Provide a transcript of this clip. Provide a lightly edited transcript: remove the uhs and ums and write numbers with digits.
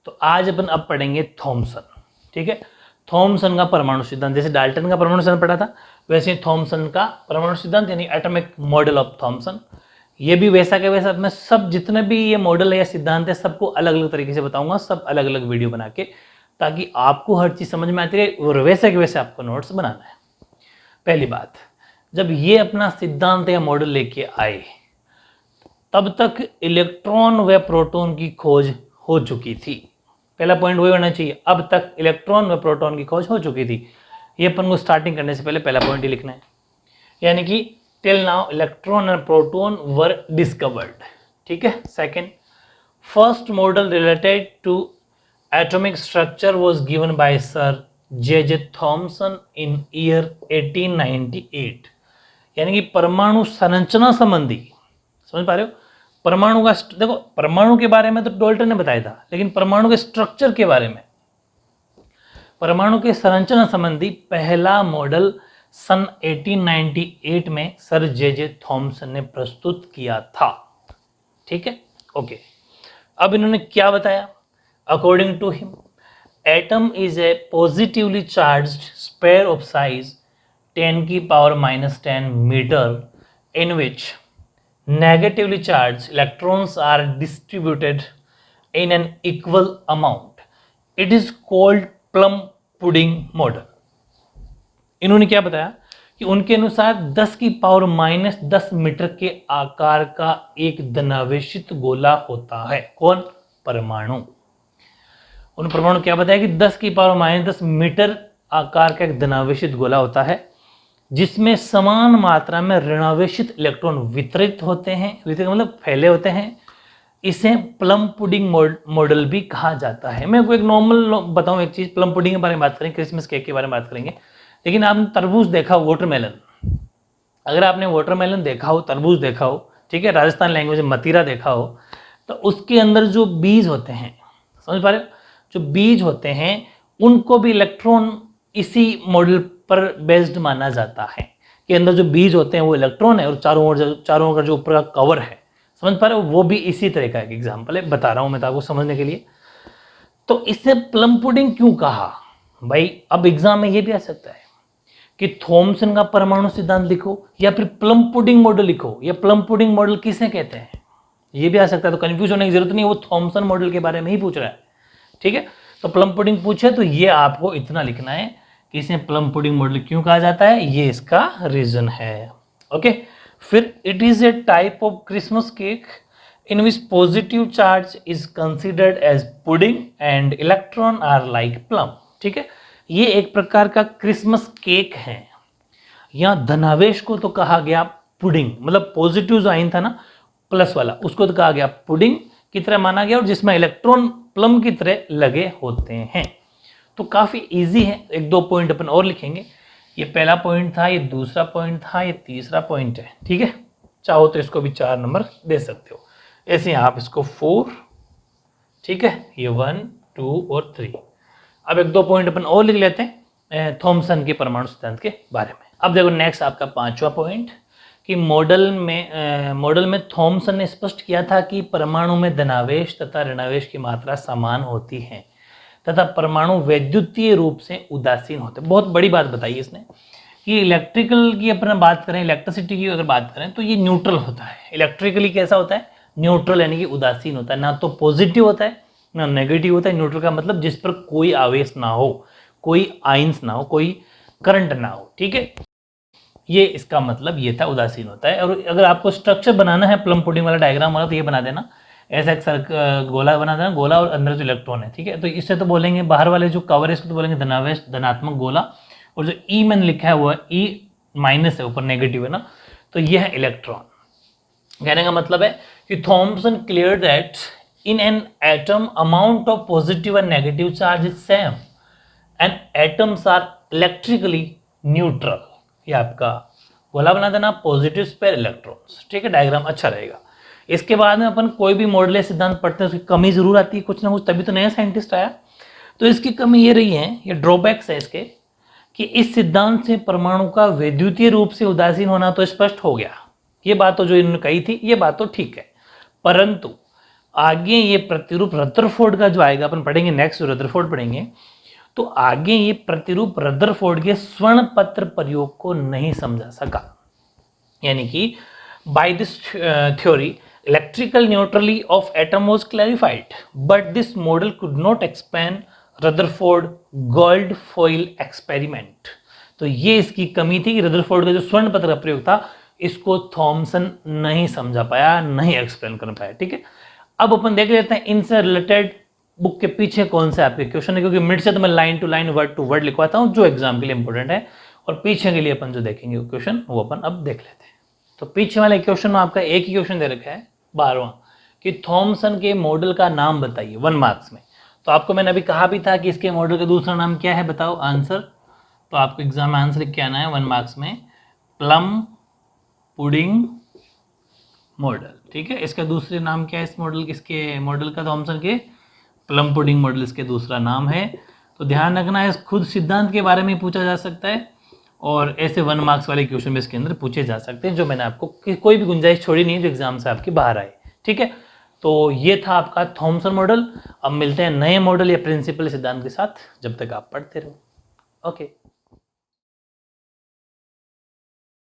तो आज अपन अब पढ़ेंगे थॉमसन। ठीक है, थॉमसन का परमाणु सिद्धांत, जैसे डाल्टन का परमाणु सिद्धांत पढ़ा था वैसे ही थॉमसन का परमाणु सिद्धांत यानी एटॉमिक मॉडल ऑफ थॉमसन। ये भी वैसा के वैसा, मैं सब जितने भी ये मॉडल है या सिद्धांत है सबको अलग अलग तरीके से बताऊंगा, सब अलग अलग वीडियो बना के, ताकि आपको हर चीज समझ में आती रहे और वैसे के वैसे आपको नोट्स बनाना है। पहली बात, जब ये अपना सिद्धांत या मॉडल लेके आए तब तक इलेक्ट्रॉन व प्रोटॉन की खोज हो चुकी थी। पहला पॉइंट वही होना चाहिए, अब तक इलेक्ट्रॉन व प्रोटॉन की खोज हो चुकी थी। ये अपन को स्टार्टिंग करने से पहले पहला पॉइंट ही लिखना है, यानी कि till now electron and proton were discovered. ठीक है। Second, first model related to atomic structure was given by sir J Thomson in year 1898। यानी कि परमाणु संरचना संबंधी, समझ पा रहे हो, परमाणु का देखो, परमाणु के बारे में तो डाल्टन ने बताया था, लेकिन परमाणु के स्ट्रक्चर के बारे में, परमाणु के संरचना संबंधी पहला मॉडल सन 1898 में सर जे थॉमसन ने प्रस्तुत किया था। ठीक है, ओके। अब इन्होंने क्या बताया? According to him, atom is a positively charged sphere of size 10⁻⁻10 meter in which negatively charged electrons are distributed in an equal amount. It is called plum pudding model. इन्होंने क्या बताया कि उनके अनुसार 10⁻⁻10 मीटर के आकार का एक धनावेशित गोला होता है। कौन? परमाणु। उन परमाणु क्या बताया कि 10⁻⁻10 मीटर आकार का एक धनावेशित गोला होता है जिसमें समान मात्रा में ऋणावेशित इलेक्ट्रॉन वितरित होते हैं, वितरित मतलब फैले होते हैं। इसे प्लम पुडिंग मॉडल भी कहा जाता है। मैं आपको एक नॉर्मल बताऊं एक चीज, प्लम पुडिंग के बारे में बात करेंगे, क्रिसमस केक के बारे में बात करेंगे, लेकिन आपने तरबूज देखा हो, वाटरमेलन, अगर आपने वाटरमेलन देखा हो, तरबूज देखा हो, ठीक है, राजस्थान लैंग्वेज में मतीरा देखा हो, तो उसके अंदर जो बीज होते हैं, समझ पा रहे हो, जो बीज होते हैं उनको भी इलेक्ट्रॉन इसी मॉडल पर बेस्ड माना जाता है कि अंदर जो बीज होते हैं वो इलेक्ट्रॉन है और चारों ओर का जो ऊपर का कवर है, समझ पा रहे हो, वो भी इसी तरह का एक एग्जांपल है, बता रहा हूं मैं तो आपको समझने के लिए। तो इसे प्लम पुडिंग क्यों कहा भाई? अब एग्जाम में ये भी आ सकता है कि थॉमसन का परमाणु सिद्धांत लिखो या फिर प्लम पुडिंग मॉडल लिखो, या प्लम पुडिंग मॉडल किसे कहते हैं, ये भी आ सकता है। तो कंफ्यूज होने की जरूरत नहीं, वो थॉमसन मॉडल के बारे में ही पूछ रहा है। ठीक है, तो प्लम पुडिंग पूछे तो ये आपको इतना लिखना है कि इसे प्लम पुडिंग मॉडल क्यों कहा जाता है, ये इसका रीजन है। ओके, फिर it is a type of Christmas cake in which positive charge is considered as pudding and electron are like plum. ठीक है, ये एक प्रकार का क्रिसमस केक है। यहां धनावेश को तो कहा गया पुडिंग, मतलब पॉजिटिव जो आइन था ना प्लस वाला, उसको तो कहा गया पुडिंग की तरह माना गया, और जिसमें इलेक्ट्रॉन प्लम की तरह लगे होते हैं। तो काफी इजी है। एक दो पॉइंट अपन और लिखेंगे, ये पहला पॉइंट था, ये दूसरा पॉइंट था, ये तीसरा पॉइंट है। ठीक है, चाहो तो इसको भी 4 नंबर दे सकते हो, ऐसे आप इसको 4, ठीक है, ये 1 2 और 3। अब एक दो पॉइंट अपन और लिख लेते हैं थॉमसन के परमाणु सिद्धांत के बारे में। अब देखो नेक्स्ट आपका 5वां पॉइंट कि मॉडल में थॉमसन ने स्पष्ट किया था कि परमाणु में धनावेश तथा ऋणावेश की मात्रा समान होती है तथा परमाणु वैद्युतीय रूप से उदासीन होते हैं। बहुत बड़ी बात बताई इसने कि इलेक्ट्रिकल की अपन बात करें, इलेक्ट्रिसिटी की अगर बात करें तो ये न्यूट्रल होता है। इलेक्ट्रिकली कैसा होता है? न्यूट्रल, यानी कि उदासीन होता है, ना तो पॉजिटिव होता है ना नेगेटिव होता है। न्यूट्रल का मतलब जिस पर कोई आवेश ना हो, कोई आइंस ना हो, कोई करंट ना हो। ठीक है, ये इसका मतलब ये था, उदासीन होता है। और अगर आपको स्ट्रक्चर बनाना है प्लम पुडिंग वाला डायग्राम वाला, तो ये बना देना, ऐसा एक गोला बना देना, गोला और अंदर जो इलेक्ट्रॉन है। ठीक है, तो इससे तो बोलेंगे बाहर वाले जो कवर है इसको तो बोलेंगे धनावेश, धनात्मक गोला, और जो ई मैंने लिखा है वो ई माइनस है, ऊपर नेगेटिव है ना, तो ये है इलेक्ट्रॉन। कहने का मतलब है कि Thomson clear that in an atom amount of positive and negative charge is same and atoms are electrically neutral. ये आपका गोला बना देना, पॉजिटिव स्पेयर इलेक्ट्रॉन्स। ठीक है, डायग्राम अच्छा रहेगा। इसके बाद में अपन कोई भी मॉडल सिद्धांत पढ़ते हैं उसकी कमी जरूर आती है कुछ ना कुछ, तभी तो नया साइंटिस्ट आया। तो इसकी कमी ये रही है, ये ड्रॉबैक्स है इसके, कि इस सिद्धांत से परमाणु का वैद्युतीय रूप से उदासीन होना तो स्पष्ट हो गया। ये बात तो जो इन्होंने कही थी ये बात तो ठीक है, परंतु आगे ये प्रतिरूप रदरफोर्ड का जो आएगा, अपन पढ़ेंगे नेक्स्ट, रदरफोर्ड पढ़ेंगे, तो आगे ये प्रतिरूप रदरफोर्ड के स्वर्ण पत्र प्रयोग को नहीं समझा सका। यानी कि by this theory electrical neutrally of atom was clarified but this model could not explain Rutherford gold foil experiment. तो ये इसकी कमी थी कि रदरफोर्ड का जो स्वर्ण पत्र का प्रयोग था इसको थॉमसन नहीं समझा पाया, नहीं एक्सप्लेन कर पाया। ठीक है, अब अपन देख लेते हैं इनसे रिलेटेड बुक के पीछे कौन से आपके क्वेश्चन है, क्योंकि मिड से तो मैं line to line word to word लिखवाता हूं जो एग्जाम के लिए इंपॉर्टेंट है, और पीछे के लिए अपन जो देखेंगे क्वेश्चन वो अपन अब देख लेते हैं। तो पीछे वाले क्वेश्चन में आपका एक ही क्वेश्चन दे रखा है 12वां कि थॉमसन के मॉडल का नाम बताइए 1 मार्क्स में। तो आपको मैंने अभी कहा भी था कि इसके मॉडल का दूसरा नाम क्या है, बताओ आंसर। तो आपको एग्जाम में आंसर लिख के आना है 1 मार्क्स में, प्लम पुडिंग मॉडल। ठीक है, इसका दूसरे नाम क्या है इस मॉडल, इसके मॉडल का, थॉमसन के प्लम पुडिंग मॉडल इसके दूसरा नाम है। तो ध्यान रखना है, खुद सिद्धांत के बारे में पूछा जा सकता है और ऐसे 1 मार्क्स वाले क्वेश्चन भी इसके अंदर पूछे जा सकते हैं, जो मैंने आपको कोई भी गुंजाइश छोड़ी नहीं है जो एग्जाम से आपके बाहर आए। ठीक है, तो ये था आपका थॉमसन मॉडल। अब मिलते हैं नए मॉडल या प्रिंसिपल सिद्धांत के साथ, जब तक आप पढ़ते रहो। ओके।